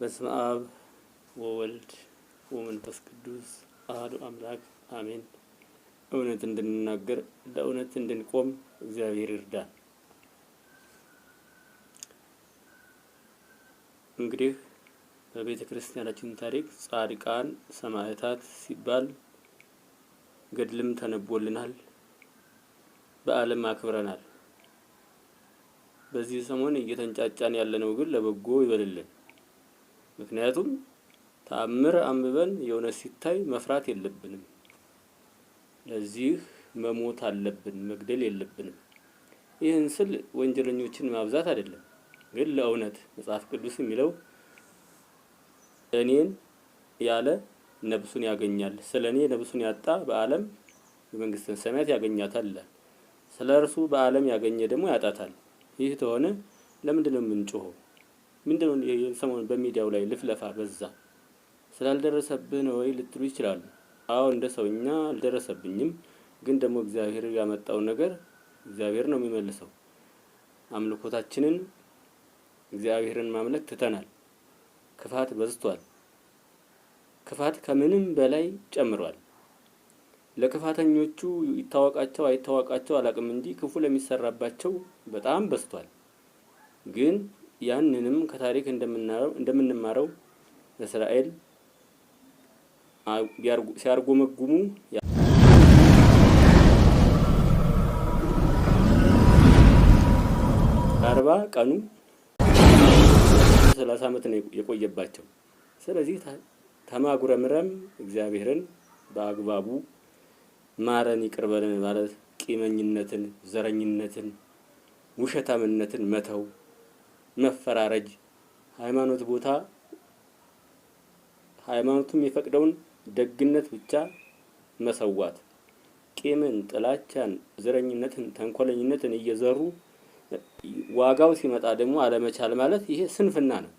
በስመ አብ ወወልድ ወመንፈስ ቅዱስ አሐዱ አምላክ አሜን። እውነት እንድንናገር ለእውነት እንድንቆም እግዚአብሔር ይርዳን። እንግዲህ በቤተ ክርስቲያናችን ታሪክ ጻድቃን ሰማዕታት ሲባል ገድልም ተነቦልናል፣ በዓለም አክብረናል። በዚህ ሰሞን እየተንጫጫን ያለነው ግን ለበጎ ይበልልን። ምክንያቱም ተአምር አንብበን የእውነት ሲታይ መፍራት የለብንም። ለዚህ መሞት አለብን፣ መግደል የለብንም። ይህን ስል ወንጀለኞችን ማብዛት አይደለም፣ ግን ለእውነት መጽሐፍ ቅዱስ የሚለው እኔን ያለ ነፍሱን ያገኛል፣ ስለኔ ነፍሱን ያጣ በዓለም የመንግስትን ሰማያት ያገኛታል ይላል። ስለ እርሱ በዓለም ያገኘ ደግሞ ያጣታል። ይህ ተሆነ ለምንድን ነው የምንጮኸው? ምንድነው ሰሞኑን በሚዲያው ላይ ልፍለፋ በዛ? ስላልደረሰብህ ነው ወይ ልትሉ ይችላሉ። አዎ እንደ ሰውኛ አልደረሰብኝም፣ ግን ደግሞ እግዚአብሔር ያመጣው ነገር እግዚአብሔር ነው የሚመልሰው። አምልኮታችንን እግዚአብሔርን ማምለክ ትተናል። ክፋት በዝቷል። ክፋት ከምንም በላይ ጨምሯል። ለክፋተኞቹ ይታወቃቸው አይታወቃቸው አላቅም እንጂ ክፉ ለሚሰራባቸው በጣም በዝቷል። ግን ያንንም ከታሪክ እንደምንማረው እስራኤል ሲያርጎመጉሙ 40 ቀኑ 30 ዓመት ነው የቆየባቸው። ስለዚህ ተማጉረምረም እግዚአብሔርን በአግባቡ ማረን ይቅር በለን ማለት ቂመኝነትን፣ ዘረኝነትን፣ ውሸታምነትን መተው፣ መፈራረጅ፣ ሃይማኖት ቦታ ሃይማኖቱም የፈቀደውን ደግነት ብቻ መሰዋት፣ ቂምን፣ ጥላቻን፣ ዘረኝነትን፣ ተንኮለኝነትን እየዘሩ ዋጋው ሲመጣ ደግሞ አለመቻል ማለት ይሄ ስንፍና ነው።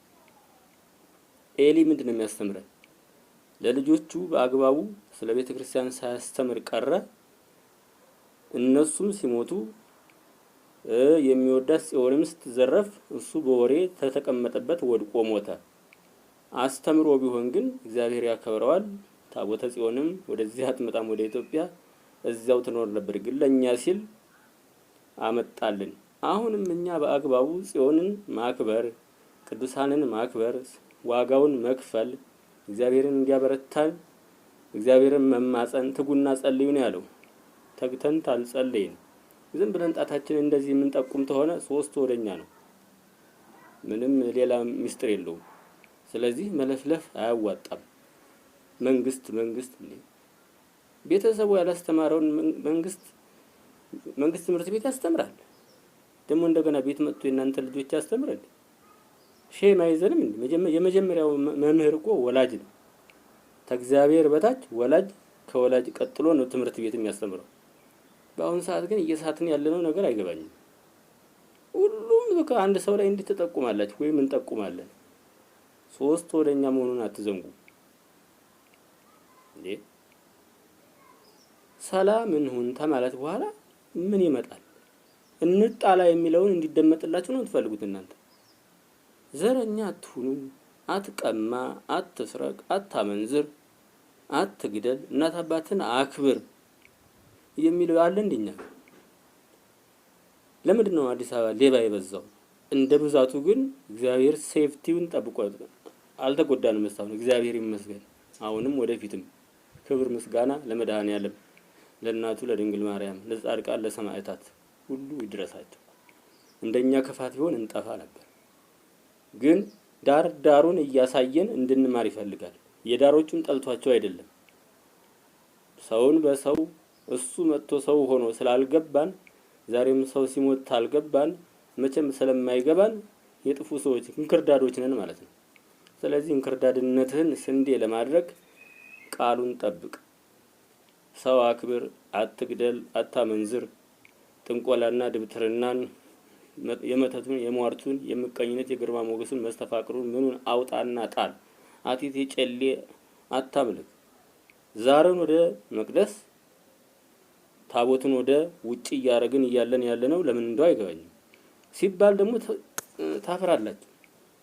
ኤሊ ምንድን ነው የሚያስተምረን? ለልጆቹ በአግባቡ ስለ ቤተ ክርስቲያን ሳያስተምር ቀረ። እነሱም ሲሞቱ የሚወዳት ጽዮንም ስትዘረፍ እሱ በወሬ ተተቀመጠበት ወድቆ ሞተ። አስተምሮ ቢሆን ግን እግዚአብሔር ያከብረዋል። ታቦተ ጽዮንም ወደዚህ አትመጣም ወደ ኢትዮጵያ፣ እዚያው ትኖር ነበር። ግን ለኛ ሲል አመጣልን። አሁንም እኛ በአግባቡ ጽዮንን ማክበር፣ ቅዱሳንን ማክበር፣ ዋጋውን መክፈል፣ እግዚአብሔርን እንዲያበረታን እግዚአብሔርን መማጸን፣ ትጉና ጸልዩ ነው ያለው። ተግተን ታልጸልይን ዝም ብለን ጣታችን እንደዚህ የምንጠቁም ተሆነ 3 ወደኛ ነው። ምንም ሌላ ሚስጥር የለውም። ስለዚህ መለፍለፍ አያዋጣም። መንግስት ቤተሰቡ ያላስተማረውን መንግስት ትምህርት ቤት ያስተምራል። ደግሞ እንደገና ቤት መጥቶ የእናንተ ልጆች ያስተምራል። ሼም አይዘንም እንዴ? የመጀመሪያው መምህር እኮ ወላጅ ነው። ከእግዚአብሔር በታች ወላጅ፣ ከወላጅ ቀጥሎ ነው ትምህርት ቤት የሚያስተምረው። በአሁን ሰዓት ግን እየሳትን ያለነው ነገር አይገባኝም። ሁሉም በቃ አንድ ሰው ላይ እንድትጠቁማላችሁ ወይም እንጠቁማለን። 3 ወደኛ መሆኑን አትዘንጉ እንዴ። ሰላም እንሁን ተማለት በኋላ ምን ይመጣል? እንጣላ የሚለውን እንዲደመጥላችሁ ነው የምትፈልጉት እናንተ። ዘረኛ አትሁኑ፣ አትቀማ፣ አትስረቅ፣ አታመንዝር፣ አትግደል፣ እናት አባትን አክብር የሚለው አለ እንደኛ። ለምንድን ነው አዲስ አበባ ሌባ የበዛው? እንደ ብዛቱ ግን እግዚአብሔር ሴፍቲውን ጠብቆ አልተጎዳንም እስካሁን፣ እግዚአብሔር ይመስገን። አሁንም ወደፊትም ክብር ምስጋና ለመድኃኔዓለም፣ ለእናቱ ለድንግል ማርያም፣ ለጻድቃን፣ ለሰማዕታት ሁሉ ይድረሳቸው። እንደኛ ክፋት ቢሆን እንጠፋ ነበር። ግን ዳሩን እያሳየን እንድንማር ይፈልጋል። የዳሮቹን ጠልቷቸው አይደለም። ሰውን በሰው እሱ መጥቶ ሰው ሆኖ ስላልገባን፣ ዛሬም ሰው ሲሞት ታልገባን፣ መቼም ስለማይገባን የጥፉ ሰዎች እንክርዳዶች ነን ማለት ነው። ስለዚህ እንክርዳድነትህን ስንዴ ለማድረግ ቃሉን ጠብቅ። ሰው አክብር፣ አትግደል፣ አታመንዝር፣ ጥንቆላና ድብትርናን፣ የመተቱን፣ የሟርቱን፣ የምቀኝነት፣ የግርማ ሞገሱን፣ መስተፋቅሩን ምኑን አውጣና ጣል። አቲቴ ጨሌ አታምልክ። ዛሬን ወደ መቅደስ ታቦትን ወደ ውጪ እያረግን ያለነው ለምን እንደው አይገባኝም። ሲባል ደግሞ ታፈራላችሁ።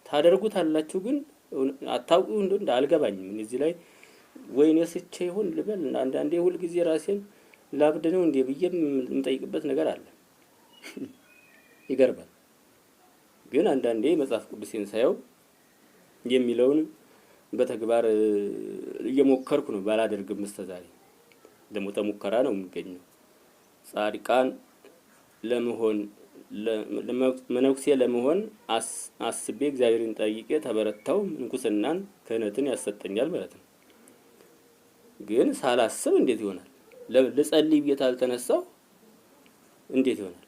ታደርጉታላችሁ ግን አታውቁ እንደ አልገባኝም። እዚህ ላይ ወይኔ ስቼ ይሆን ልበል አንዳንዴ ሁል ጊዜ ራሴን ላብድ ነው እንዴ ብዬ የምጠይቅበት ነገር አለ። ይገርማል። ግን አንዳንዴ መጽሐፍ ቅዱሴን ሳየው የሚለውን በተግባር እየሞከርኩ ነው። ባላደርግም እስከዛሬ ደግሞ ተሙከራ ነው የሚገኘው። ጻድቃን ለመሆን መነኩሴ ለመሆን አስቤ እግዚአብሔርን ጠይቄ ተበረታው ምንኩስናን ክህነትን ያሰጠኛል ማለት ነው። ግን ሳላስብ እንዴት ይሆናል? ልጸልይ ብዬ አልተነሳው እንዴት ይሆናል?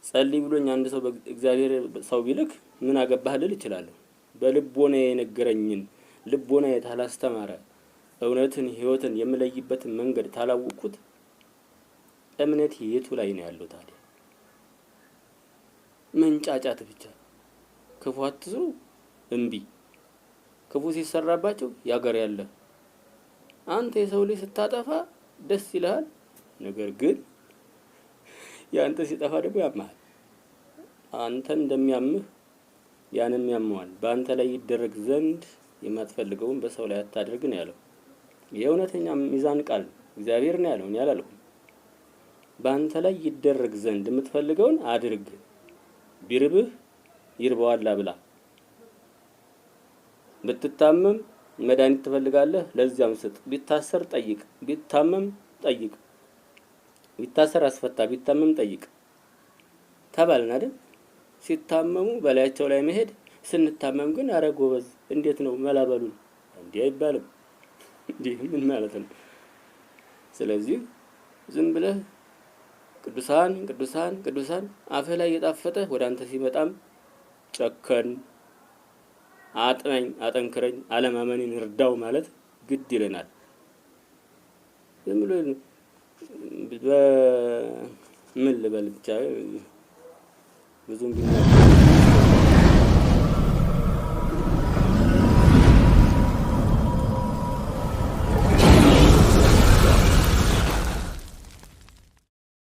ጸልይ ብሎኝ አንድ ሰው እግዚአብሔር ሰው ቢልክ ምን አገባህ ልል እችላለሁ። በልቦና የነገረኝን ልቦና የታላስተማረ እውነትን ሕይወትን የምለይበትን መንገድ ታላውቁት እምነት የቱ ላይ ነው ያለው ታዲያ? መንጫጫት ብቻ። ክፉ አትስሩ እምቢ፣ ክፉ ሲሰራባቸው ያገር ያለ አንተ የሰው ልጅ ስታጠፋ ደስ ይልሃል። ነገር ግን ያንተ ሲጠፋ ደግሞ ያማል። አንተን እንደሚያምህ ያንም ያመዋል። በአንተ ላይ ይደረግ ዘንድ የማትፈልገውን በሰው ላይ አታድርግ ነው ያለው። የእውነተኛ ሚዛን ቃል እግዚአብሔር ነው ያለው፣ እኔ አላልኩም። በአንተ ላይ ይደረግ ዘንድ የምትፈልገውን አድርግ። ቢርብህ ይርበዋል አብላ። ብትታመም መድኃኒት ትፈልጋለህ፣ ለዚያም ስጥ። ቢታሰር ጠይቅ፣ ቢታመም ጠይቅ። ቢታሰር አስፈታ፣ ቢታመም ጠይቅ ተባልን አይደል? ሲታመሙ በላያቸው ላይ መሄድ፣ ስንታመም ግን አረ ጎበዝ እንዴት ነው መላበሉን እንዴ አይባልም። እንዴ ምን ማለት ነው? ስለዚህ ዝም ብለህ ቅዱሳን ቅዱሳን ቅዱሳን አፍህ ላይ የጣፈጠ ወደ አንተ ሲመጣም ጨከን አጥናኝ አጠንክረኝ አለማመኔን እርዳው ማለት ግድ ይለናል። ዝም ብሎ በምን ልበል ብቻ ብዙም